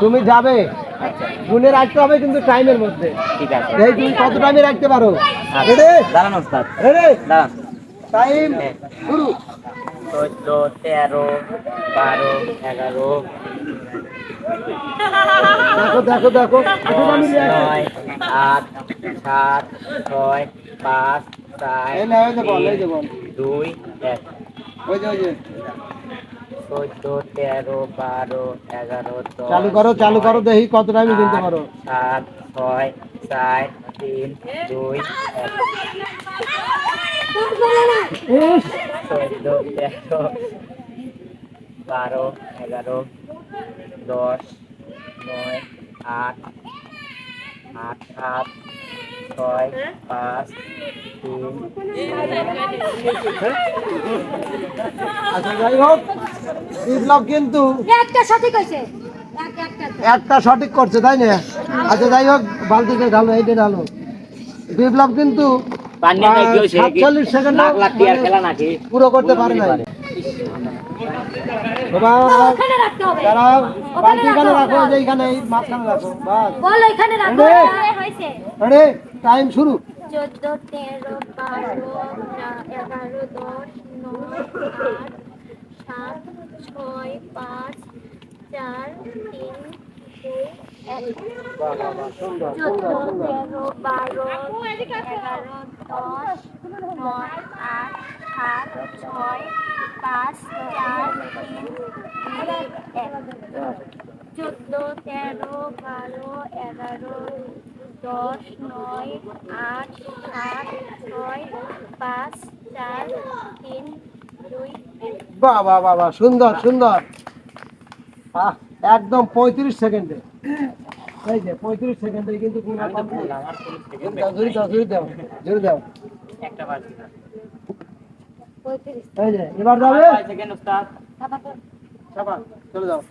তুমি যাবে, গুনে রাখতে হবে কিন্তু টাইমের মধ্যে। ঠিক আছে। এই তুমি কত টাইমে রাখতে পারো? দাঁড়ান ওস্তাদ, রেডি, দাঁড়ান। টাইম শুরু। 14, 13, 12, 11, দেখো দেখো দেখো, 10, 9, 8, 7, 6, 5, 4, এই না, ওই যে বল, এই যে 3, বল, 2, 1। ওই যে ওই যে 14, 13, 12, 11, 10, চালু করো, চালু করো, দেখি কত টাইমে কিনতে পারো। 7, 6, 4, 3, 2, 1। 14, 13, 12, 11, 10, 9, 8, 8, 7, 6, 5, 3, আচ্ছা যাই হোক, বিপ্লব কিন্তু একটা সঠিক হয়েছে, একটা সঠিক করছে, তাই না? আচ্ছা যাই হোক, বালতিতে ঢালো, এইটা ঢালো। বিপ্লব কিন্তু পান্না নাই কি হইছে? 47 সেকেন্ড লাখ লাখ টিয়ার খেলা নাকি? পুরো করতে পারে নাই। বাবা ওখানে রাখতে হবে। দাঁড়াও, বালতি এখানে রাখো, যে এখানে এই মাঝখানে রাখো, বাস। বল এখানে রাখো। রেডি? হয়েছে। আরে টাইম শুরু। 14, 13, 12, 11, 10, 9, 8, 7, 6, 5, 4, 3, 2, 1। বাহ বাহ বাহ, সুন্দর 14, সুন্দর সুন্দর। 13, 12, 11, 10, 9, 8, 7, 6, 5, 4, 3, 2, 1। 14, 13, 12, 11, 10, 9, 8, 7, 6, 5, 4, 3, 2, 1। বাহ বাহ বাহ বাহ, সুন্দর সুন্দর। আহ, একদম 35 সেকেন্ডে। এই যে 35 সেকেন্ডে কিন্তু পুরো কমপ্লিট। জোরে দাও জোরে দাও জোরে দাও। একটা বাজে না। 35। এই যে এবার যাবে। 5 সেকেন্ড ওস্তাদ। সাবাস, চলে যাও।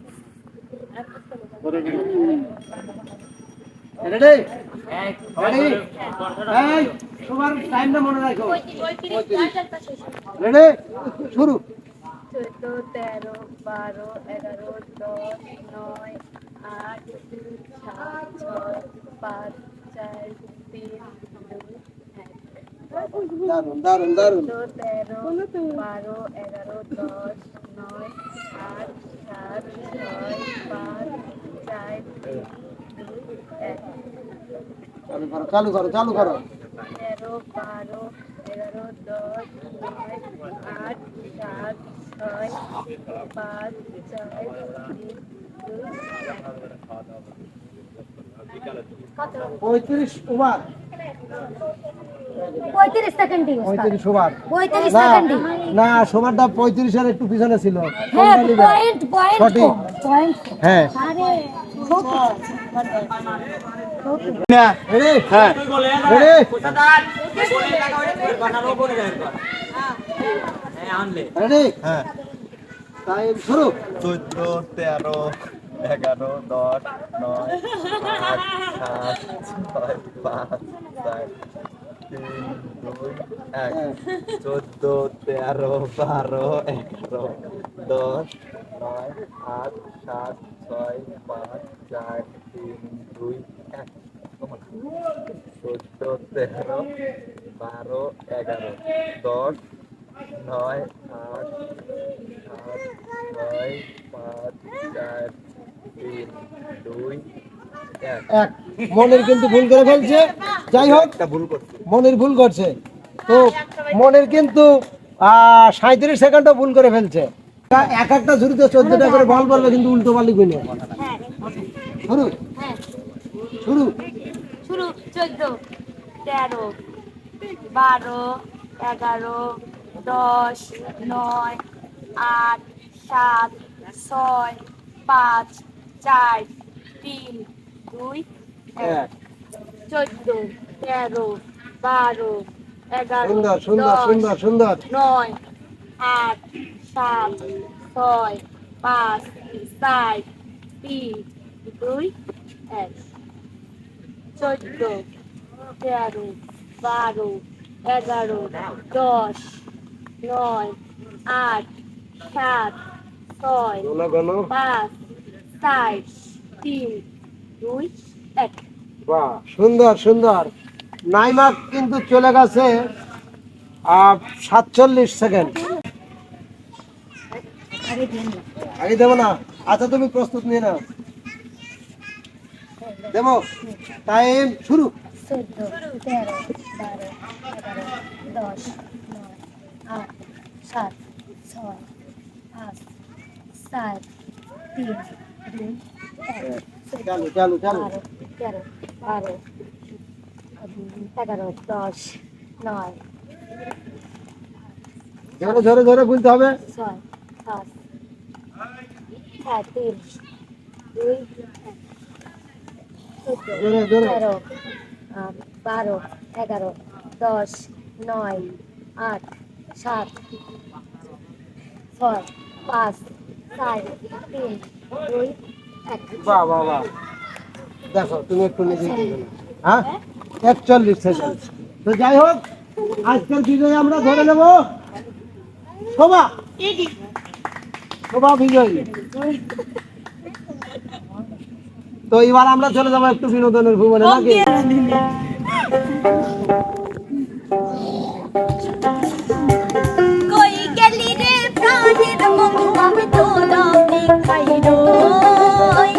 রেডি? এক রেডি? এই তোমার টাইমটা মনে রাখো। 35। রেডি, শুরু। 14, 13, 12, 11, 10, 9, 8, 7, 6, 5, 4, 3, 2, 1। দারুন দারুন দারুন। 14, 13, 12, 11, 10, 9, 8, 7, 6, 5, 4, 3, 2, 1। চালু করো চালু করো চালু করো। 13, 12, 11, 10, 9, 8, 7, 6, 5, 4, 3, 2, 1। 35 ওভার। 35 সেকেন্ডই 35 ওভার। 35 না সেকেন্ডই। না, সমারটা 35 এর একটু পিছনে ছিল। হ্যাঁ, কোনটা নিবে? পয়েন্ট সঠিক। পয়েন্ট। হ্যাঁ। আরে না রেডি? হ্যাঁ রেডি? রেডি? হ্যাঁ। টাইম শুরু। 14, 13, 11, 10, 9, 8, 7, 6, 5, 4, 3, 2, 1। 14, 13, 12, 11, 10, 9, 8, 7, 6, 5, 4, 3, 2, 1। 14, 13, 12, 11, 10, 9, 8, 7, 6, 5, 4, 3, 2, 1। এক। মনের কিন্তু ভুল করে ফেলছে। যাই হোক, একটা ভুল করছি। মনের ভুল করছে তো মনের কিন্তু 37 সেকেন্ডও ভুল করে ফেলছে। এক একটা ঝুড়িতে 14টা করে বল পড়বে, কিন্তু উল্টো পাল্টি কইলে। শুরু শুরু। শুরু। 14, 13, 12, 11, 10, 9, 8, 7, 6, 5, 4, 3, 2, 1। 14, 13, 12, 11, সুন্দর সুন্দর 10, সুন্দর সুন্দর। 9, 8, 7, 6, 5, 4, 3, 2, 1। 14, 13, 12, 11, 10, 9, 8, 7, 6, গোনা গোনা। 5, 4, 3 2 1 বাহ, সুন্দর সুন্দর। নাইমা কিন্তু চলে গেছে 47 সেকেন্ড। আগে দেবো না? আচ্ছা, তুমি প্রস্তুত নিয়ে নাও। দেবো, টাইম শুরু। 14 13 12 11 10 9 8 7 6 5 4 3 2 1 চালু চালু চালু। 13 12 11 10 9 ধরে ধরে ধরে বলতে হবে। 6 5 4 3 2 জোরে জোরে। 13 12 11 10 9 8 7 6 5 4 3 2 1 বাহ বাহ বাহ, দেখো তুমি একটু নিজে হ্যাঁ 41 সেকেন্ড। তো যাই হোক, আজকের বিজয়ী আমরা ধরে নেব শোভা। শোভা বিজয়ী। তো এবার আমরা চলে যাবো একটু বিনোদনের ভুবনে, নাকি? কই গেলি রে প্রাণের বন্ধু আমি তোরা দেখাই রই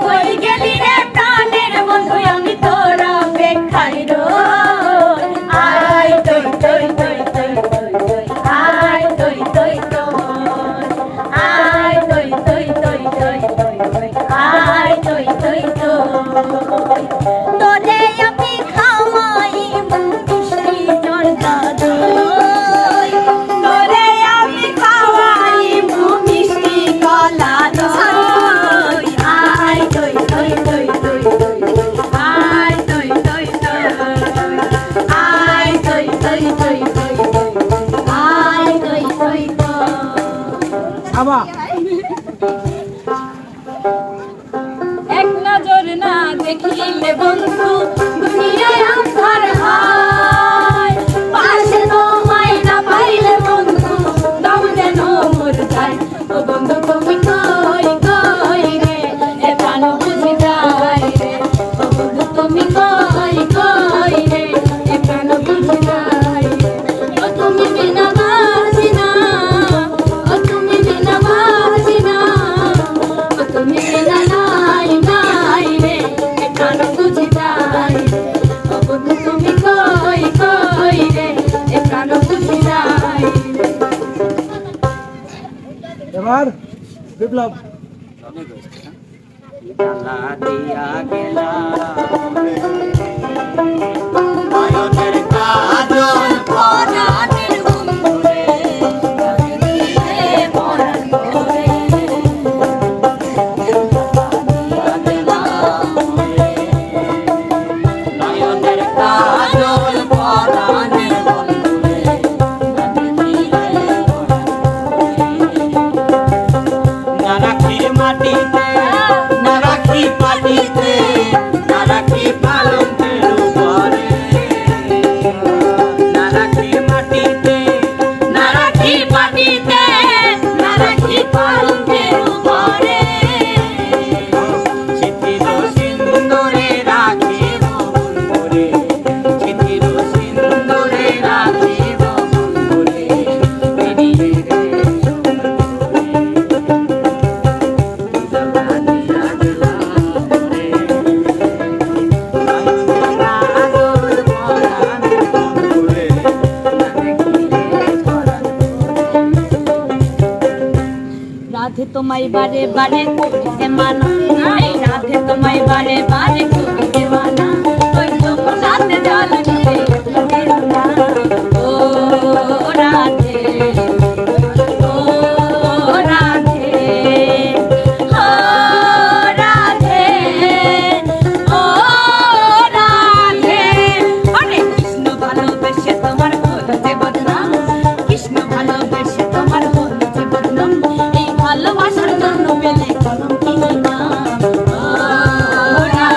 কই গেলি রে প্রাণের বন্ধু আমি তোরা দেখাই রই আয় তৈ তৈ তৈ তৈ তৈ আয় তৈ তৈ তৈ আয় তৈ তৈ তৈ তৈ তৈ আয় তৈ তৈ তৈ তোরে আমি খাওয়াই মিষ্টি জর্দা দই তোরে আমি খাওয়াই মিষ্টি কলা দই আয় তৈ তৈ তৈ তৈ আয় তৈ তৈ তৈ আয় তৈ তৈ তৈ তৈ আয় তৈ তৈ তৈ আবার এক নজর না দেখিলে বন্ধু দুনিয়ায় আন্ধার হয় পাশে তোমায় না পাইলে বন্ধু দম যেন মর যায় ও বন্ধু তুমি কই কই রে এ প্রাণ বুঝি যায় রে ও বন্ধু তুমি কই কই রে এ প্রাণ বুঝি যায় রে ও তুমি বিনা বাজি না ও তুমি বিনা বাজি না ও তুমি বিনা নাই নাই রে এ প্রাণ বুঝি যায় রে ও বন্ধু তুমি কই কই রে এ প্রাণ বুঝি যায় রে এবার বিপ্লব। জ্বালা দিয়া গেলা পরাণের বন্ধু রে পরাণ করে নয়নের কাজল পরাণের বন্ধুরে না রাখি মাটিতে না রাখি পাটিতে না রাখি পালঙ্কের উপরে না রাখি মাটিতে না রাখি পাটিতে না রাখি পালঙ্কের উপরে চিঠির সিন্দুরে রাখিব বন্ধুরে চিঠির সিন্দুরে রাখিব বন্ধুরে বেরিয়ে রে জ্বালা দিয়া গেলা রে কাজল পরাণের বন্ধুরে না দেখিলে পরাণ রাধে তোমায় বারে বারে করিতে মানা নাই রাধে তোমায় বারে বারে করিতে মানা ওই তো রাতে জল দিতে দিও না ও রাধে ও রাধে ও রাধে ও রাধে আরে কৃষ্ণ ভালোবেসে তোমার হতে বদনাম কৃষ্ণ ভালোবেসে তোমার হতে বদনাম এই ভালোবাসার জন্য পেলে কলম কিনি না ও রাধে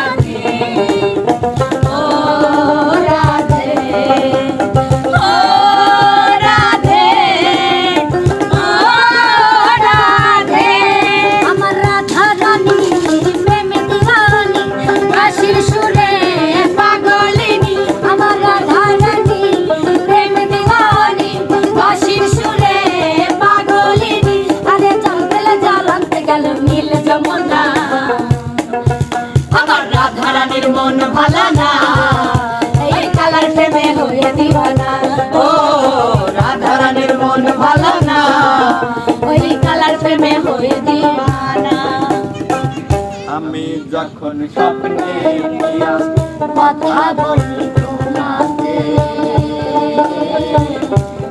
রানীর মন ভালো না, এই কালার প্রেমে হয়ে দিওয়ানা। ও রাধা রানীর মন ভালো না, ওই কালার প্রেমে হয়ে দিওয়ানা। আমি যখন স্বপ্নে কথা বলি তোমাকে,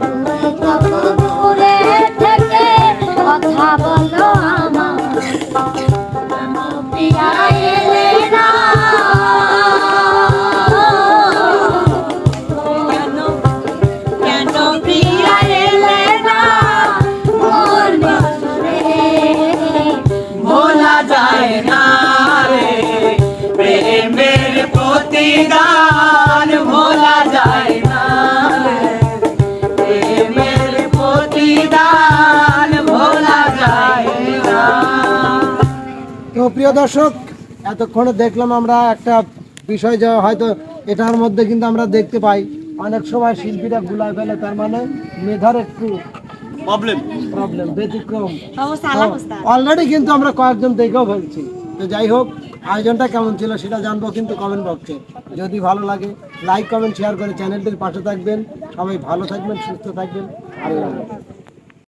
তুমি কত দূরে থেকে কথা বলো আমার, কেন প্রিয়া এলে না, কেন কেন প্রিয়া এলে না মোর নিকটে, ভোলা যায় না রে প্রেমের প্রতিদান, ভোলা যায় না রে প্রেমের প্রতিদান, ভোলা যায় না। তো প্রিয় দর্শক, এতক্ষণে দেখলাম আমরা একটা বিষয় যা হয়তো এটার মধ্যে কিন্তু আমরা দেখতে পাই অনেক সময় শিল্পীরা গুলায় ফেলে, তার মানে মেধার একটু প্রবলেম ব্যতিক্রম অলরেডি কিন্তু আমরা কয়েকজন দেখেও ফেলছি। তো যাই হোক, আয়োজনটা কেমন ছিল সেটা জানবো কিন্তু কমেন্ট বক্সে। যদি ভালো লাগে লাইক কমেন্ট শেয়ার করে চ্যানেলটির পাশে থাকবেন। সবাই ভালো থাকবেন, সুস্থ থাকবেন। আল্লাহ হাফেজ।